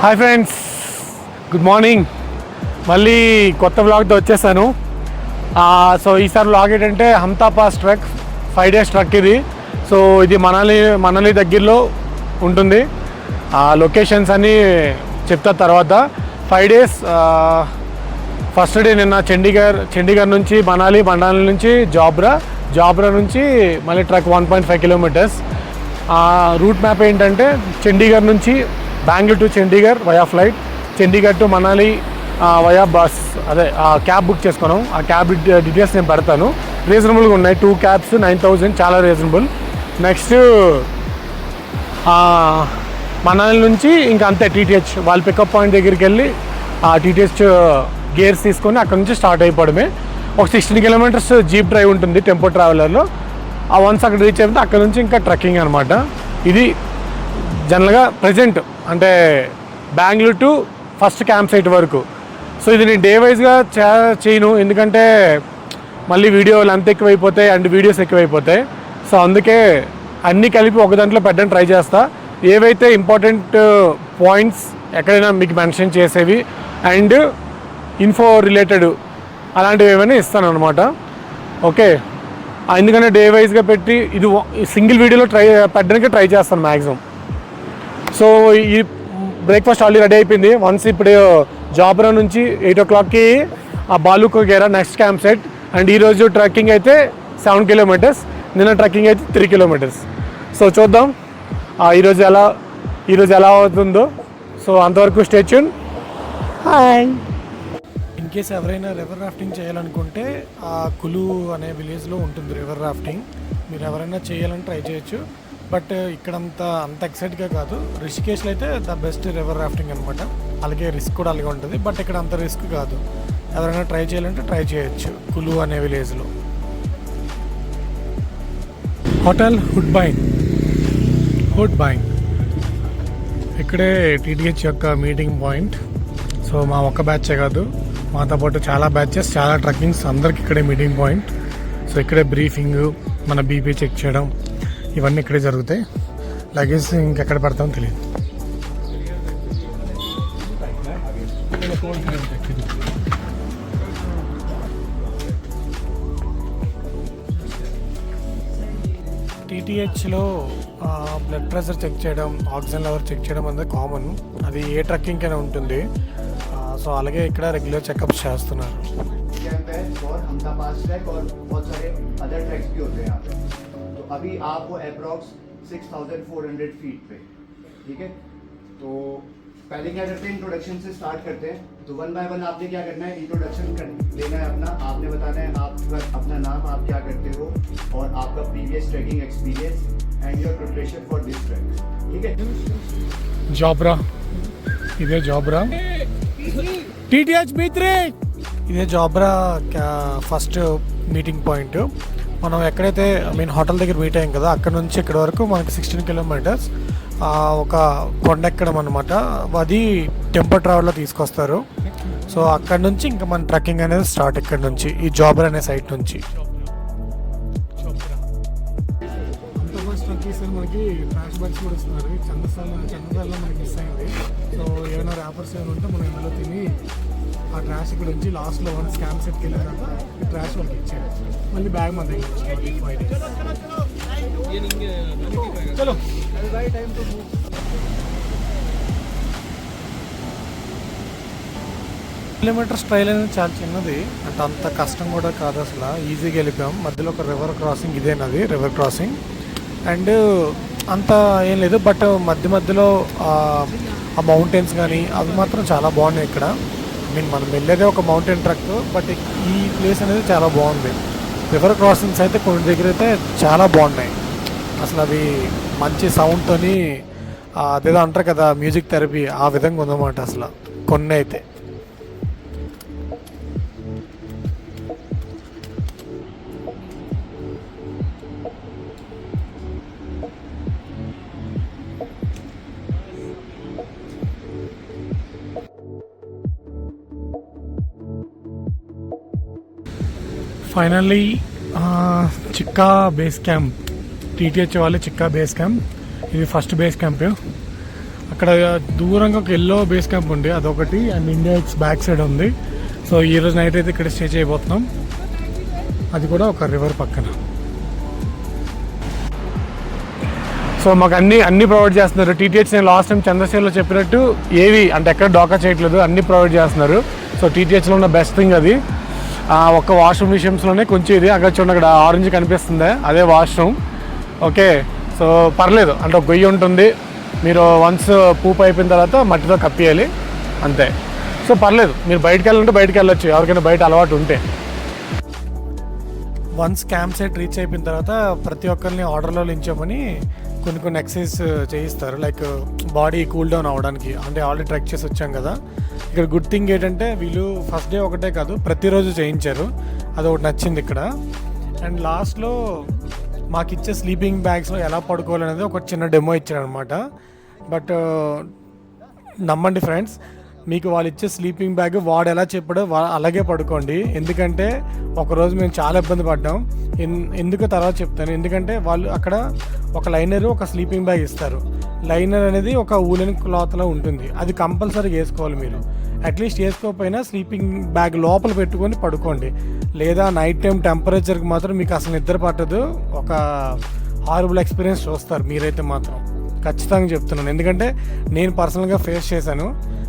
Hi friends, good morning. మళ్ళీ కొత్త వ్లాగ్తో వచ్చేసాను. సో ఈసారి వ్లాగ్ ఏంటంటే హంతా పాస్ ట్రెక్, 5 days ట్రెక్ ఇది. సో ఇది మనాలి దగ్గరలో ఉంటుంది. లొకేషన్స్ అన్నీ చెప్తా తర్వాత. 5 days. ఫస్ట్ డే నిన్న చండీగఢ్ నుంచి మనాలి నుంచి జాబ్రా నుంచి మళ్ళీ ట్రెక్ 1.5 kilometers. రూట్ మ్యాప్ ఏంటంటే చండీగఢ్ నుంచి Bengaluru to Chandigarh via flight, Chandigarh to Manali via bus. అదే క్యాబ్ బుక్ చేసుకున్నాం. ఆ క్యాబ్ డీటెయిల్స్ నేను పెడతాను. రీజనబుల్గా ఉన్నాయి. 2 cabs 9,000, చాలా రీజనబుల్. నెక్స్ట్ మనాలి నుంచి ఇంకా అంతే టీటీహెచ్ వాళ్ళ పికప్ పాయింట్ దగ్గరికి వెళ్ళి ఆ టీటీహెచ్ గేర్స్ తీసుకొని అక్కడ నుంచి స్టార్ట్ అయిపోవడమే. ఒక 16 kilometers జీప్ డ్రైవ్ ఉంటుంది టెంపో ట్రావెలర్లో. వన్స్ అక్కడ రీచ్ అయిపోతే అక్కడ నుంచి ఇంకా ట్రెక్కింగ్ అనమాట. ఇది జనరల్గా ప్రజెంట్ అంటే Bengaluru to first camp site వరకు. సో ఇది నేను డే వైజ్గా చేయను, ఎందుకంటే మళ్ళీ వీడియోలు అంత ఎక్కువైపోతాయి అండ్ వీడియోస్ ఎక్కువైపోతాయి. సో అందుకే అన్నీ కలిపి ఒక దాంట్లో పెట్టడానికి ట్రై చేస్తా. ఏవైతే ఇంపార్టెంట్ పాయింట్స్ ఎక్కడైనా మీకు మెన్షన్ చేసేవి అండ్ ఇన్ఫో రిలేటెడ్ అలాంటివి ఏమైనా ఇస్తాను అనమాట. ఓకే, ఎందుకంటే డే వైజ్గా పెట్టి ఇది సింగిల్ వీడియోలో పెట్టడానికి ట్రై చేస్తాను మ్యాక్సిమం. సో ఈ బ్రేక్ఫాస్ట్ ఆల్రెడీ రెడీ అయిపోయింది. వన్స్ ఇప్పుడు జాబ్రా నుంచి 8 o'clockకి ఆ బాలుకోగేరా నెక్స్ట్ క్యాంప్ సెట్. అండ్ ఈరోజు ట్రెక్కింగ్ అయితే 7 kilometers, నిన్న ట్రెక్కింగ్ అయితే 3 kilometers. సో చూద్దాం ఈరోజు ఎలా అవుతుందో. సో అంతవరకు stay tune. Hi. In case ఎవరైనా రివర్ రాఫ్టింగ్ చేయాలనుకుంటే ఆ కులు అనే విలేజ్లో ఉంటుంది రివర్ రాఫ్టింగ్. మీరు ఎవరైనా చేయాలని ట్రై చేయొచ్చు. బట్ ఇక్కడ అంత ఎక్సైట్గా కాదు. రిషికేష్లో అయితే ద బెస్ట్ రివర్ రాఫ్టింగ్ అనమాట. అలాగే రిస్క్ కూడా అలాగే ఉంటుంది. బట్ ఇక్కడ అంత రిస్క్ కాదు. ఎవరైనా ట్రై చేయాలంటే ట్రై చేయొచ్చు కులు అనే విలేజ్లో. హోటల్ హుడ్ బైన్ ఇక్కడే టీటీహెచ్ యొక్క మీటింగ్ పాయింట్. సో మా ఒక్క బ్యాచే కాదు, మాతో పాటు చాలా బ్యాచెస్, చాలా ట్రెక్కింగ్స్, అందరికి ఇక్కడే మీటింగ్ పాయింట్. సో ఇక్కడే బ్రీఫింగ్, మన బీపీ చెక్ చేయడం ఇవన్నీ ఇక్కడే జరుగుతాయి. లగేజ్ ఇంకెక్కడ పెడతామో తెలియదు. టీటీహెచ్లో బ్లడ్ ప్రెషర్ చెక్ చేయడం, ఆక్సిజన్ లెవెల్ చెక్ చేయడం అనేది కామన్. అది ఏ ట్రెక్కింగ్కైనా ఉంటుంది. సో అలాగే ఇక్కడ రెగ్యులర్ చెకప్స్ చేస్తున్నారు. अभी आप वो अप्रॉक्स 6,400 फीट पे, ठीक है. तो पहले क्या करते हैं, इंट्रोडक्शन से स्टार्ट करते हैं. तो 1 by 1 आपने क्या करना है, इंट्रोडक्शन लेना है अपना. आपने बताना है आप अपना नाम, आप क्या करते हो और आपका previous tracking experience and your preparation for this track, ठीक है. జాబ్రా, ఇదే జాబ్రా. టీటీహెచ్ B3 ఇదే జాబ్రా ఫస్ట్ మీటింగ్ పాయింట్. మనం ఎక్కడైతే హోటల్ దగ్గర మీట్ అయ్యాం కదా, అక్కడ నుంచి ఇక్కడ వరకు మనకి 16 kilometers. ఒక కొండ ఎక్కడం అనమాట. అది టెంపో ట్రావెల్లో తీసుకొస్తారు. సో అక్కడ నుంచి ఇంకా మన ట్రెక్కింగ్ అనేది స్టార్ట్. ఇక్కడ నుంచి ఈ జాబర్ అనే సైట్ నుంచి మనకి ఫ్లాష్ బ్యాక్స్ కూడా ఇస్తున్నారు. చంద్రసాలలో మనకి మిస్ అయింది. సో ఏమైనా ర్యాపర్స్ ఏమైనా ఉంటే మనం ఇందులో తిని ఆ ట్రాష్ ఇక్కడ నుంచి లాస్ట్లో వన్ స్కామ్ సెట్కి వెళ్ళిన తర్వాత ఈ ట్రాష్ వాళ్ళకి ఇచ్చారు. మళ్ళీ బ్యాగ్ మన దగ్గర చలో. కిలోమీటర్స్ ట్రైల్ అనేది చాలా చిన్నది, అంటే అంత కష్టం కూడా కాదు అసలు. ఈజీగా వెళ్ళిపోయాం. మధ్యలో ఒక రివర్ క్రాసింగ్, ఇదేనది రివర్ క్రాసింగ్. అండ్ అంత ఏం లేదు, బట్ మధ్యలో ఆ మౌంటైన్స్ కానీ అవి మాత్రం చాలా బాగున్నాయి ఇక్కడ. మనం వెళ్ళేదే ఒక మౌంటైన్ ట్రక్, బట్ ఈ ప్లేస్ అనేది చాలా బాగుంది. రివర్ క్రాసింగ్స్ అయితే కొన్ని దగ్గర అయితే చాలా బాగున్నాయి అసలు. అవి మంచి సౌండ్తోని అదేదో అంటారు కదా మ్యూజిక్ థెరపీ, ఆ విధంగా ఉందన్నమాట అసలు కొన్ని అయితే. ఫైనల్లీ చిక్కా బేస్ క్యాంప్, టీటీహెచ్ వాళ్ళే చిక్కా బేస్ క్యాంప్. ఇది ఫస్ట్ బేస్ క్యాంప్. అక్కడ దూరంగా ఒక ఎల్లో బేస్ క్యాంప్ ఉంది, అదొకటి. And India X back side ఉంది. సో ఈరోజు నైట్ అయితే ఇక్కడ స్టే చేయబోతున్నాం. అది కూడా ఒక రివర్ పక్కన. సో మాకు అన్ని ప్రొవైడ్ చేస్తున్నారు. టీటీహెచ్ నేను లాస్ట్ టైం చంద్రశేఖర్లో చెప్పినట్టు ఏవి అంటే ఎక్కడ డోకా చేయట్లేదు, అన్నీ ప్రొవైడ్ చేస్తున్నారు. సో టీటీహెచ్లో ఉన్న బెస్ట్ థింగ్ అది. ఒక్క వాష్రూమ్ విషయంలోనే కొంచెం ఇది అక్కడ చూడండి, అక్కడ ఆరెంజ్ కనిపిస్తుంది, అదే వాష్రూమ్. ఓకే, సో పర్లేదు, అంటే ఒక గొయ్యి ఉంటుంది, మీరు వన్స్ పూపు అయిపోయిన తర్వాత మట్టితో కప్పేయాలి అంతే. సో పర్లేదు, మీరు బయటకు వెళ్ళాలంటే బయటకు వెళ్ళొచ్చు, ఎవరికైనా బయట అలవాటు ఉంటే. వన్స్ క్యాంప్ సైట్ రీచ్ అయిపోయిన తర్వాత ప్రతి ఒక్కరిని ఆర్డర్లో లించమని కొన్ని ఎక్సర్సైజ్ చేయిస్తారు, లైక్ బాడీ కూల్ డౌన్ అవ్వడానికి. అంటే ఆల్రెడీ ట్రెక్ చేసి వచ్చాం కదా. ఇక్కడ గుడ్ థింగ్ ఏంటంటే వీళ్ళు ఫస్ట్ డే ఒకటే కాదు ప్రతిరోజు చేయించారు, అది ఒకటి నచ్చింది ఇక్కడ. అండ్ లాస్ట్లో మాకు ఇచ్చే స్లీపింగ్ బ్యాగ్స్లో ఎలా పడుకోవాలనేది ఒక చిన్న డెమో ఇచ్చారు అనమాట. బట్ నమ్మండి ఫ్రెండ్స్, మీకు వాళ్ళు ఇచ్చే స్లీపింగ్ బ్యాగ్ వాడు ఎలా చెప్పాడో అలాగే పడుకోండి. ఎందుకంటే ఒకరోజు మేము చాలా ఇబ్బంది పడ్డాం. ఎందుకు తర్వాత చెప్తాను. ఎందుకంటే వాళ్ళు అక్కడ ఒక లైనరు ఒక స్లీపింగ్ బ్యాగ్ ఇస్తారు. లైనర్ అనేది ఒక ఊలెన్ క్లాత్లో ఉంటుంది, అది కంపల్సరీగా వేసుకోవాలి మీరు. అట్లీస్ట్ వేసుకోకపోయినా స్లీపింగ్ బ్యాగ్ లోపల పెట్టుకొని పడుకోండి. లేదా నైట్ టైం టెంపరేచర్కి మాత్రం మీకు అసలు నిద్ర పట్టదు, ఒక హారబుల్ ఎక్స్పీరియన్స్ చూస్తారు మీరైతే మాత్రం. ఖచ్చితంగా చెప్తున్నాను, ఎందుకంటే నేను పర్సనల్గా ఫేస్ చేశాను.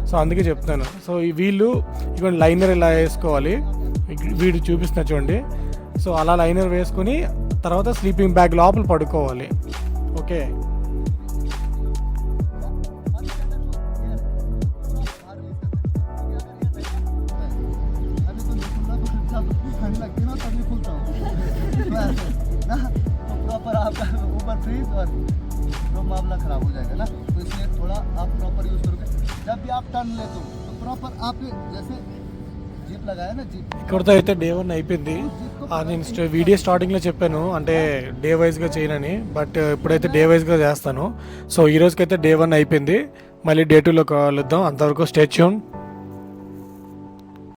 సో అందుకే చెప్తాను. సో వీళ్ళు ఇక లైనర్ ఇలా వేసుకోవాలి, వీడు చూపిస్తున్నా చూడండి. సో అలా లైనర్ వేసుకొని తర్వాత స్లీపింగ్ బ్యాగ్ లోపల పడుకోవాలి. ఓకే, ठंड लगती ना तभी खुलता हूँ ना, तो प्रॉपर आपका ऊपर फ्रीज और तो मामला ख़राब हो जाएगा ना. तो इसलिए थोड़ा आप प्रॉपर यूज़ करोगे. जब भी आप टर्न लेते हो तो प्रॉपर आप जैसे जीप लगाया ना, जीप ఇక్కడితో అయితే డే 1 అయిపోయింది. నేను వీడియో స్టార్టింగ్లో చెప్పాను అంటే డే వైజ్గా చేయనని, బట్ ఇప్పుడైతే డే వైజ్గా చేస్తాను. సో ఈ రోజుకైతే డే 1 అయిపోయింది. మళ్ళీ డే 2లో కలుద్దాం. అంతవరకు స్టే ట్యూన్.